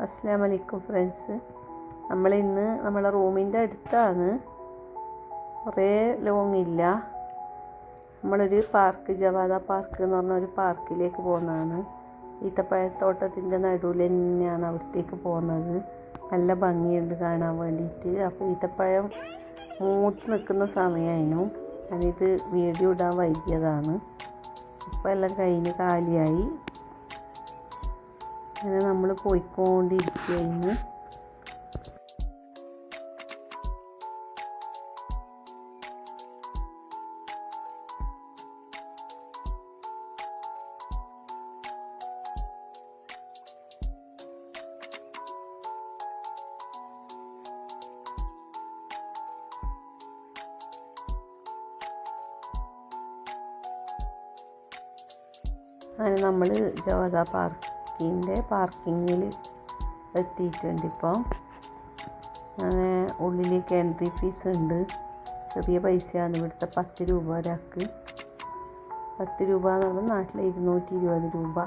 അസ്സലാമു അലൈക്കും ഫ്രണ്ട്സ്. നമ്മളിന്ന് നമ്മളെ റൂമിൻ്റെ അടുത്താണ്, കുറേ ലോങ് ഇല്ല. നമ്മളൊരു പാർക്ക്, ജവാദ പാർക്ക് എന്ന് പറഞ്ഞ ഒരു പാർക്കിലേക്ക് പോകുന്നതാണ്. ഈത്തപ്പഴത്തോട്ടത്തിൻ്റെ നടുവിൽ തന്നെയാണ് അവിടത്തേക്ക് പോകുന്നത്. നല്ല ഭംഗിയുണ്ട് കാണാൻ വേണ്ടിയിട്ട്. അപ്പോൾ ഈത്തപ്പഴം മൂത്ത് നിൽക്കുന്ന സമയമായിരുന്നു. ഞാനിത് വീഡിയോ ഇടാൻ വൈകിയതാണ്. ഇപ്പോൾ എല്ലാം കഴിഞ്ഞ് കാലിയായി. അങ്ങനെ നമ്മൾ പോയിക്കൊണ്ടിരിക്കുകയായിരുന്നു. അങ്ങനെ നമ്മൾ ജവാദ പാർക്കിങ്ങിൽ എത്തിയിട്ടുണ്ട്. ഇപ്പം അങ്ങനെ ഉള്ളിലേക്ക് എൻട്രി ഫീസ് ഉണ്ട്. ചെറിയ പൈസയാണ് ഇവിടുത്തെ, 10 രൂപ ഒരാൾക്ക്. 10 രൂപ എന്ന് പറഞ്ഞാൽ നാട്ടിൽ 220 രൂപ.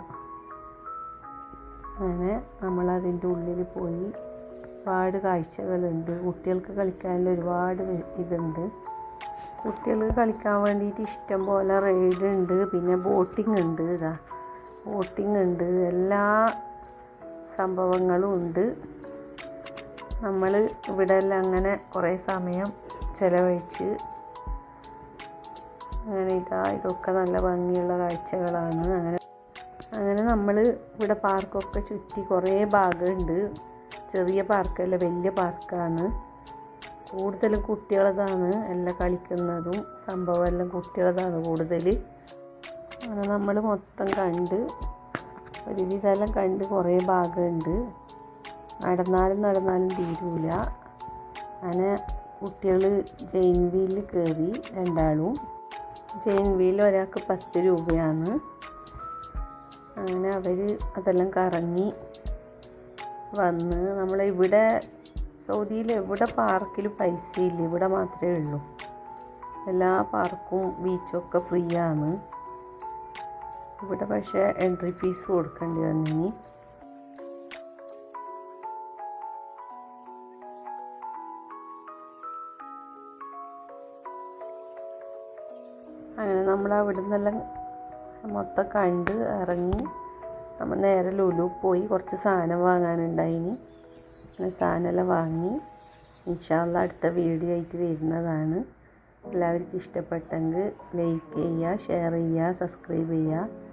അങ്ങനെ നമ്മളതിൻ്റെ ഉള്ളിൽ പോയി. ഒരുപാട് കാഴ്ചകളുണ്ട്. കുട്ടികൾക്ക് കളിക്കാനുള്ള ഒരുപാട് ഇതുണ്ട്. കുട്ടികൾക്ക് കളിക്കാൻ വേണ്ടിയിട്ട് ഇഷ്ടം പോലെ റൈഡ് ഉണ്ട്. പിന്നെ ബോട്ടിംഗ് ഉണ്ട്. ബോട്ടിംഗ് ഉണ്ട്, എല്ലാ സംഭവങ്ങളും ഉണ്ട്. നമ്മൾ ഇവിടെ എല്ലാം അങ്ങനെ കുറേ സമയം ചിലവഴിച്ച് അങ്ങനെ ഇതൊക്കെ നല്ല ഭംഗിയുള്ള കാഴ്ചകളാണ്. അങ്ങനെ നമ്മൾ ഇവിടെ പാർക്കൊക്കെ ചുറ്റി കുറേ ഭാഗമുണ്ട്. ചെറിയ പാർക്കല്ല, വലിയ പാർക്കാണ്. കൂടുതലും കുട്ടികളതാണ് എല്ലാം കളിക്കുന്നതും സംഭവമെല്ലാം കുട്ടികളതാണ് കൂടുതൽ. അങ്ങനെ നമ്മൾ മൊത്തം കണ്ട്, ഒരുവിധമെല്ലാം കണ്ട്. കുറേ ഭാഗമുണ്ട്, നടന്നാലും തീരൂല. അങ്ങനെ കുട്ടികൾ ജെയിൻ വീലിൽ കയറി, രണ്ടാളും. ജെയിൻ വീൽ ഒരാൾക്ക് 10 രൂപയാണ്. അങ്ങനെ അവർ അതെല്ലാം കറങ്ങി വന്ന്. നമ്മളിവിടെ സൗദിയിൽ എവിടെ പാർക്കിലും പൈസയില്ല, ഇവിടെ മാത്രമേ ഉള്ളൂ. എല്ലാ പാർക്കും ബീച്ചും ഒക്കെ ഫ്രീ ആണ്. ഇവിടെ പക്ഷേ എൻട്രി ഫീസ് കൊടുക്കേണ്ടി വന്നിനി. അങ്ങനെ നമ്മൾ അവിടെ നിന്നെല്ലാം മൊത്തം കണ്ട് ഇറങ്ങി നമ്മൾ നേരെ ലുലു പോയി. കുറച്ച് സാധനം വാങ്ങാനുണ്ടായിനി. അങ്ങനെ സാധനമെല്ലാം വാങ്ങി. ഇൻഷാ അല്ലാഹ് അടുത്ത വീഡിയോ ആയിട്ട് വരുന്നതാണ്. എല്ലാവർക്കും ഇഷ്ടപ്പെട്ടെങ്കിൽ ലൈക്ക് ചെയ്യുക, ഷെയർ ചെയ്യുക, സബ്സ്ക്രൈബ് ചെയ്യുക.